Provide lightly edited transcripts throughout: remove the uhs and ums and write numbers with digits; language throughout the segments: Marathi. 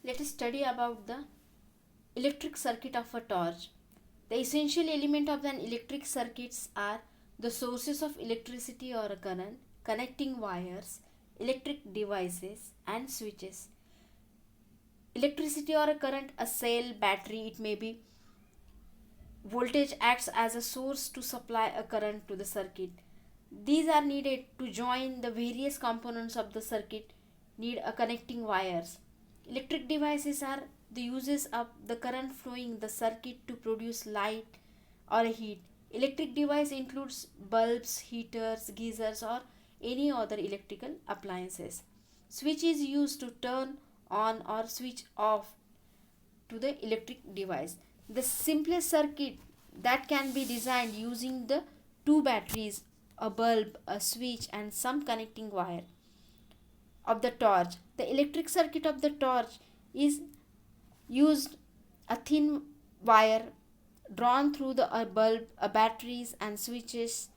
Let us study about the electric circuit of a torch. The essential element of an electric circuits are the sources of electricity or a current, connecting wires, electric devices and switches. Electricity or a current, a cell, battery, it may be. Voltage acts as a source to supply a current to the circuit. These are needed to join the various components of the circuit, need a connecting wires. Electric devices are the uses of the current flowing the circuit to produce light or heat. Electric device includes bulbs, heaters, geysers or any other electrical appliances. Switch is used to turn on or switch off to the electric device. The simplest circuit that can be designed using the two batteries, a bulb, a switch and some connecting wire of the torch. The electric circuit of the torch is used a thin wire drawn through the a bulb, a batteries and switches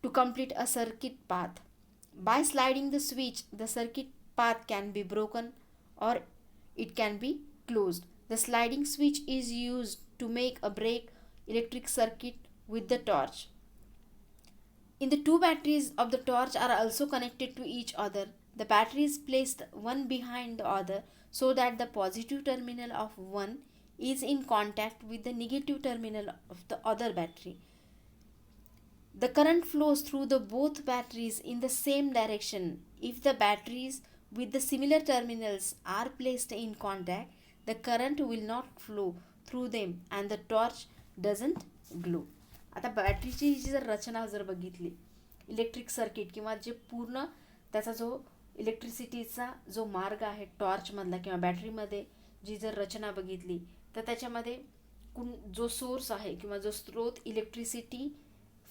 to complete a circuit path. By sliding the switch, the circuit path can be broken or it can be closed. The sliding switch is used to make a break electric circuit with the torch. In the two batteries of the torch are also connected to each other. The battery is placed one behind the other so that the positive terminal of one is in contact with the negative terminal of the other battery. The current flows through the both batteries in the same direction. If the batteries with the similar terminals are placed in contact, the current will not flow through them and the torch doesn't glow. आता बॅटरीची जी जर रचना जर बघितली, इलेक्ट्रिक सर्किट किंवा जे पूर्ण त्याचा जो इलेक्ट्रिसिटीचा जो मार्ग आहे टॉर्चमधला किंवा बॅटरीमध्ये जी जर रचना बघितली तर त्याच्यामध्ये जो सोर्स आहे किंवा जो स्रोत इलेक्ट्रिसिटी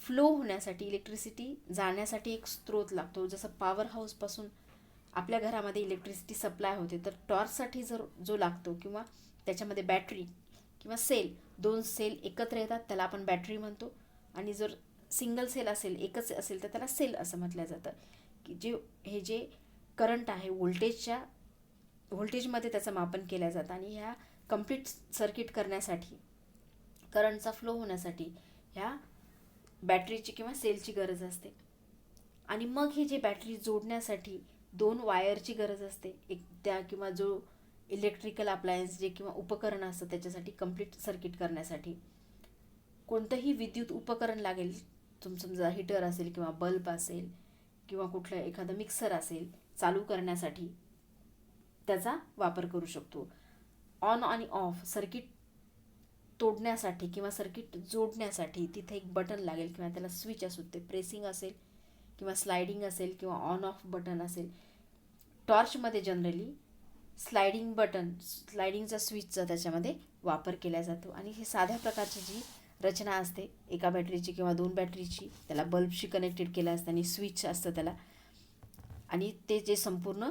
फ्लो होण्यासाठी, इलेक्ट्रिसिटी जाण्यासाठी एक स्रोत लागतो. जसं पॉवर हाऊसपासून आपल्या घरामध्ये इलेक्ट्रिसिटी सप्लाय होते, तर टॉर्चसाठी जर जो लागतो किंवा त्याच्यामध्ये बॅटरी किंवा सेल, दोन सेल एकत्र येतात त्याला आपण बॅटरी म्हणतो. आणि जर सिंगल सेल असेल, एकच असेल तर त्याला सेल असं म्हटलं जातं. की हे जे करंट आहे व्होल्टेजमध्ये त्याचं मापन केलं जातं आणि ह्या कंप्लीट सर्किट करण्यासाठी, करंटचा फ्लो होण्यासाठी ह्या बॅटरीची किंवा सेलची गरज असते. आणि मग हे जे बॅटरी जोडण्यासाठी दोन वायरची गरज असते. एक त्या किंवा जो इलेक्ट्रिकल अप्लायन्स जे किंवा उपकरण असतं त्याच्यासाठी कंप्लीट सर्किट करण्यासाठी कोणतंही विद्युत उपकरण लागेल. समजा हीटर असेल किंवा बल्ब असेल किंवा कुठलं एखादं मिक्सर असेल, चालू करण्यासाठी त्याचा वापर करू शकतो. ऑन आणि ऑफ सर्किट तोडण्यासाठी किंवा सर्किट जोडण्यासाठी तिथे एक बटन लागेल किंवा त्याला स्विच असू, ते प्रेसिंग असेल किंवा स्लायडिंग असेल किंवा ऑन ऑफ बटन असेल. टॉर्चमध्ये जनरली स्लायडिंगचा स्विचचा त्याच्यामध्ये वापर केला जातो. आणि हे साध्या प्रकारची जी रचना असते एका बॅटरीची किंवा दोन बॅटरीची, त्याला बल्बशी कनेक्टेड केलं असतं आणि स्विच असतं त्याला, आणि ते जे संपूर्ण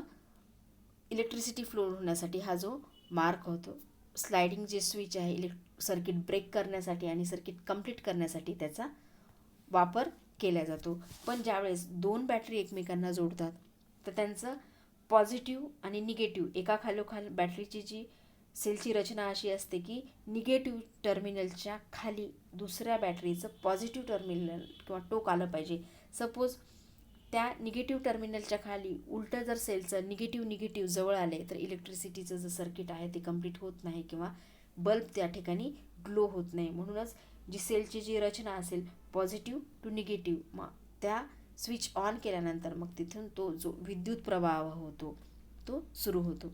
इलेक्ट्रिसिटी फ्लो होण्यासाठी हा जो मार्ग होतो, स्लायडिंग जे स्विच आहे सर्किट ब्रेक करण्यासाठी आणि सर्किट कंप्लीट करण्यासाठी त्याचा वापर केला जातो. पण ज्यावेळेस दोन बॅटरी एकमेकांना जोडतात तर त्यांचं पॉझिटिव्ह आणि निगेटिव्ह एका खालोखाल बॅटरीची जी सेलची रचना अशी असते की निगेटिव्ह टर्मिनलच्या खाली दुसऱ्या बॅटरीचं पॉझिटिव्ह टर्मिनल किंवा टोक आलं पाहिजे. सपोज त्या निगेटिव्ह टर्मिनलच्या खाली उलटं जर सेलचं निगेटिव्ह जवळ आले तर इलेक्ट्रिसिटीचं जे सर्किट आहे ते कंप्लीट होत नाही किंवा बल्ब त्या ठिकाणी ग्लो होत नाही. म्हणूनच जी सेलची जी रचना असेल पॉझिटिव्ह टू निगेटिव्ह, मग त्या स्विच ऑन केल्यानंतर मग तिथून तो जो विद्युत प्रवाह होतो तो सुरू होतो.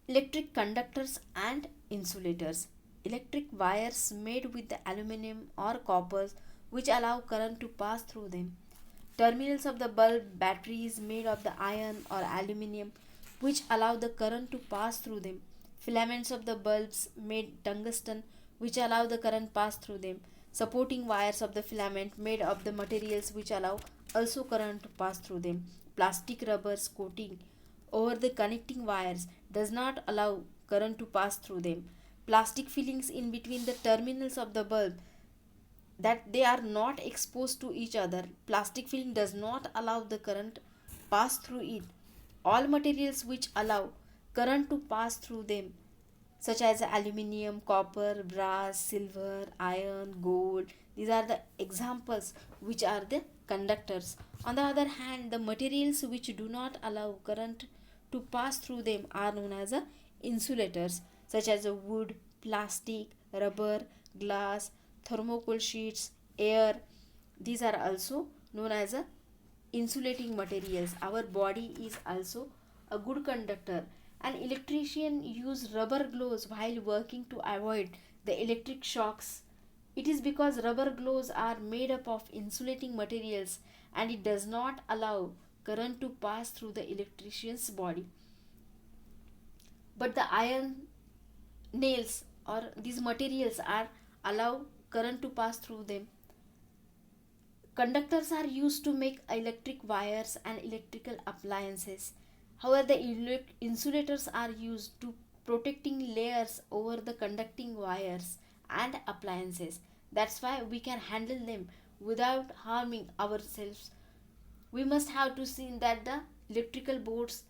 Electric conductors and insulators. Electric wires made with the aluminum or copper which allow current to pass through them. Terminals of the bulb battery is made of the iron or aluminum which allow the current to pass through them. Filaments of the bulbs made tungsten which allow the current pass through them. Supporting wires of the filament made of the materials which allow also current to pass through them. Plastic rubbers coating over the connecting wires does not allow current to pass through them. Plastic fillings in between the terminals of the bulb that they are not exposed to each other. Plastic film does not allow the current pass through it. All materials which allow current to pass through them, such as aluminium, copper, brass, silver, iron, gold. These are the examples which are the conductors. On the other hand, the materials which do not allow current to pass through them are known as insulators, such as wood, plastic, rubber, glass, thermocol sheets, air. These are also known as insulating materials. Our body is also a good conductor. An electrician use rubber gloves while working to avoid the electric shocks. It is because rubber gloves are made up of insulating materials and it does not allow current to pass through the electrician's body. But the iron nails or these materials are allow current to pass through them. Conductors are used to make electric wires and electrical appliances. However, the insulators are used to protecting layers over the conducting wires and appliances. That's why we can handle them without harming ourselves. We must have to see that the electrical boards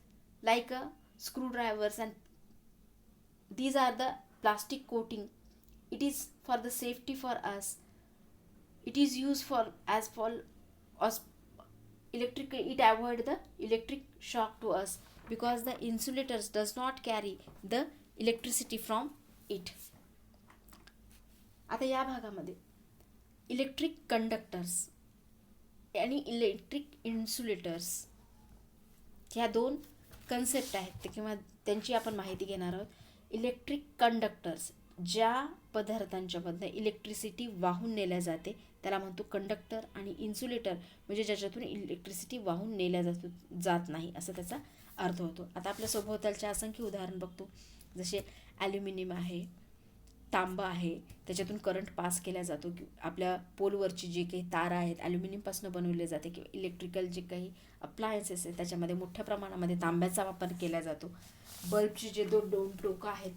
like screwdrivers and these are the plastic coating. It is for the safety for us. It is used for as electric, it avoid the electric shock to us because the insulators does not carry the electricity from it. आता या भागामध्ये इलेक्ट्रिक कंडक्टर्स आणि इलेक्ट्रिक इन्सुलेटर्स ह्या दोन कन्सेप्ट आहेत ते किंवा त्यांची आपण माहिती घेणार आहोत. इलेक्ट्रिक कंडक्टर्स ज्या पदार्थांच्यामधनं इलेक्ट्रिसिटी वाहून नेल्या जाते त्याला म्हणतो कंडक्टर. आणि इन्सुलेटर म्हणजे ज्याच्यातून इलेक्ट्रिसिटी वाहून नेल्या जात नाही असा त्याचा अर्थ होतो. आता आपल्या सभोवतालच्या असंख्य उदाहरण बघतो, जसे ॲल्युमिनियम आहे, तांबा आहे, त्याच्यातून करंट पास केला जातो. आपल्या पोलवरची जे काही तारा आहेत ॲल्युमिनियमपासून बनवले जाते किंवा इलेक्ट्रिकल जे काही अप्लायन्सेस आहेत त्याच्यामध्ये मोठ्या प्रमाणामध्ये तांब्याचा वापर केला जातो. बल्बचे जे दोन टोकं आहेत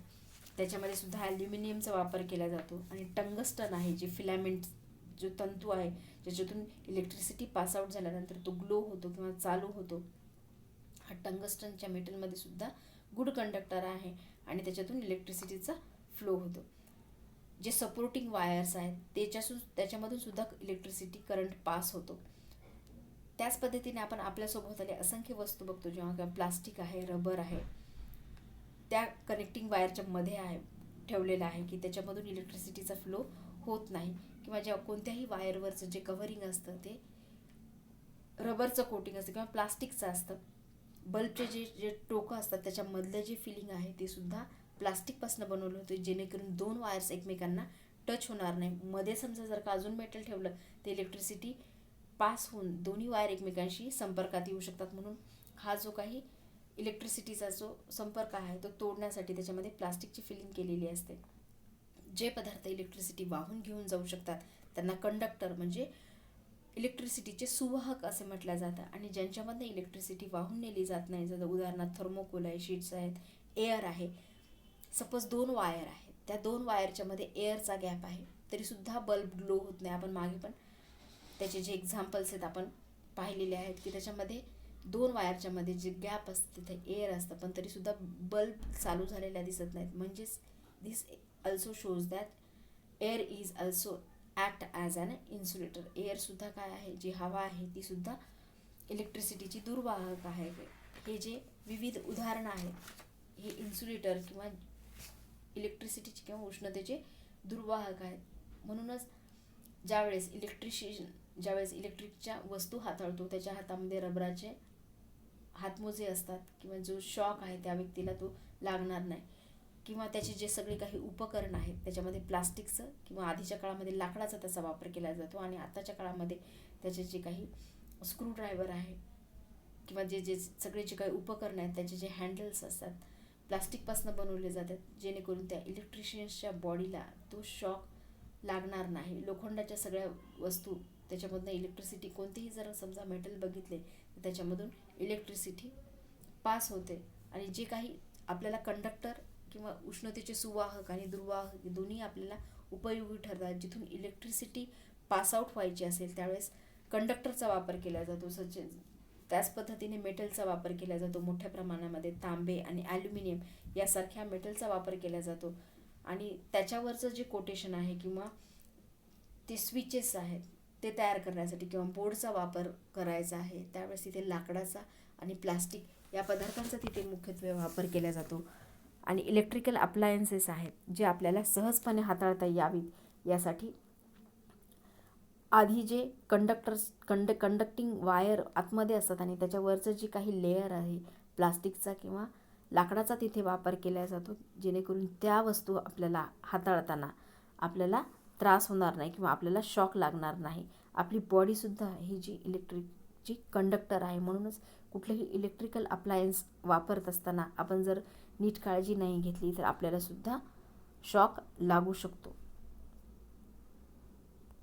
त्याच्यामध्ये सुद्धा ॲल्युमिनियमचा वापर केला जातो. आणि टंगस्टन आहे जे फिलामेंट जो तंतू आहे ज्याच्यातून इलेक्ट्रिसिटी पासआउट झाल्यानंतर तो ग्लो होतो किंवा चालू होतो. हा टंगस्टनच्या मेटलमध्ये सुद्धा गुड कंडक्टर आहे आणि त्याच्यातून इलेक्ट्रिसिटीचा फ्लो होतो. जे सपोर्टिंग वायर्स आहेत त्याच्यामधून सुद्धा इलेक्ट्रिसिटी करंट पास होतो. त्याच पद्धतीने आपण आपल्यासोबत आले असंख्य वस्तू बघतो, जेव्हा प्लास्टिक आहे, रबर आहे, त्या कनेक्टिंग वायरच्या मध्ये आहे ठेवलेलं आहे की त्याच्यामधून इलेक्ट्रिसिटीचा फ्लो होत नाही. किंवा जेव्हा कोणत्याही वायरवरचं जे कव्हरिंग असतं ते रबरचं कोटिंग असतं किंवा प्लास्टिकचं असतं. बल्बचे जे टोकं असतात त्याच्यामधलं जे फिलिंग आहे ते सुद्धा प्लास्टिकपासून बनवलं होतं, जेणेकरून दोन वायर्स एकमेकांना टच होणार नाही. मध्ये समजा जर का अजून मेटल ठेवलं तर इलेक्ट्रिसिटी पास होऊन दोन्ही वायर एकमेकांशी संपर्कात येऊ शकतात. म्हणून हा जो काही इलेक्ट्रिसिटीचा जो संपर्क आहे तो तोडण्यासाठी त्याच्यामध्ये प्लास्टिकची फिलिंग केलेली असते. जे पदार्थ इलेक्ट्रिसिटी वाहून घेऊन जाऊ शकतात त्यांना कंडक्टर म्हणजे इलेक्ट्रिसिटीचे सुवाहक असे म्हटलं जातं. आणि ज्यांच्यामधनं इलेक्ट्रिसिटी वाहून नेली जात नाही, जसं उदाहरणार्थ थर्मोकोल आहे, शीट्स आहेत, एअर आहे. सपोज दोन वायर आहेत, त्या दोन वायरच्या मध्ये एअरचा गॅप आहे तरीसुद्धा बल्ब ग्लो होत नाही. आपण मागे पण त्याचे जे एक्झाम्पल्स आहेत आपण पाहिलेले आहेत की त्याच्यामध्ये दोन वायरच्या मध्ये जे गॅप असतं तिथे एअर असतं पण तरीसुद्धा बल्ब चालू झालेला दिसत नाहीत. म्हणजेच दिस also shows that air is also act as an insulator. Air सुद्धा काय आहे, जी हवा आहे ती सुद्धा इलेक्ट्रिसिटीची दुर्वाहक आहे. हे जे विविध उदाहरणं आहेत हे इन्सुलेटर किंवा इलेक्ट्रिसिटीचे किंवा उष्णतेचे दुर्वाहक आहेत. म्हणूनच ज्यावेळेस इलेक्ट्रिकच्या वस्तू हाताळतो त्याच्या हातामध्ये रबराचे हातमोजे असतात किंवा जो शॉक आहे त्या व्यक्तीला तो लागणार नाही. किंवा त्याचे जे सगळे काही उपकरण आहेत त्याच्यामध्ये प्लास्टिकचं किंवा आधीच्या काळामध्ये लाकडाचा त्याचा वापर केला जातो आणि आताच्या काळामध्ये त्याचे जे काही स्क्रूड्रायव्हर आहे किंवा जे सगळे जे काही उपकरण आहेत त्याचे जे हँडल्स असतात प्लास्टिकपासून बनवले जातात, जेणेकरून त्या इलेक्ट्रिशियन्सच्या बॉडीला तो शॉक लागणार नाही. लोखंडाच्या सगळ्या वस्तू त्याच्यामधनं इलेक्ट्रिसिटी कोणतेही जर समजा मेटल बघितले तर त्याच्यामधून इलेक्ट्रिसिटी पास होते. आणि जे काही आपल्याला कंडक्टर किंवा उष्णतेचे सुवाहक आणि दुर्वाहक दोन्ही आपल्याला उपयोगी ठरतात. जिथून इलेक्ट्रिसिटी पासआउट व्हायची असेल त्यावेळेस कंडक्टरचा वापर केला जातो. त्याच पद्धतीने मेटलचा वापर केला जातो. मोठ्या प्रमाणामध्ये तांबे आणि ॲल्युमिनियम यासारख्या मेटलचा वापर केला जातो. आणि त्याच्यावरचं जे कोटेशन आहे किंवा ते स्विचेस आहेत ते तयार करण्यासाठी किंवा बोर्डचा वापर करायचा आहे, त्यावेळेस तिथे लाकडाचा आणि प्लास्टिक या पदार्थांचा तिथे मुख्यत्वे वापर केला जातो. आणि इलेक्ट्रिकल अप्लायन्सेस आहेत जे आपल्याला सहजपणे हाताळता यावीत यासाठी आधी जे कंडक्टिंग वायर आतमध्ये असतात आणि त्याच्यावरचं जी काही लेयर आहे प्लास्टिकचा किंवा लाकडाचा तिथे वापर केला जातो, जेणेकरून त्या वस्तू आपल्याला हाताळताना आपल्याला त्रास होणार नाही किंवा आपल्याला शॉक लागणार नाही. आपली बॉडीसुद्धा ही जी इलेक्ट्रिकची कंडक्टर आहे. म्हणूनच कुठलेही इलेक्ट्रिकल अप्लायन्स वापरत असताना आपण जर नीट काळजी नाही घेतली तर आपल्यालासुद्धा शॉक लागू शकतो.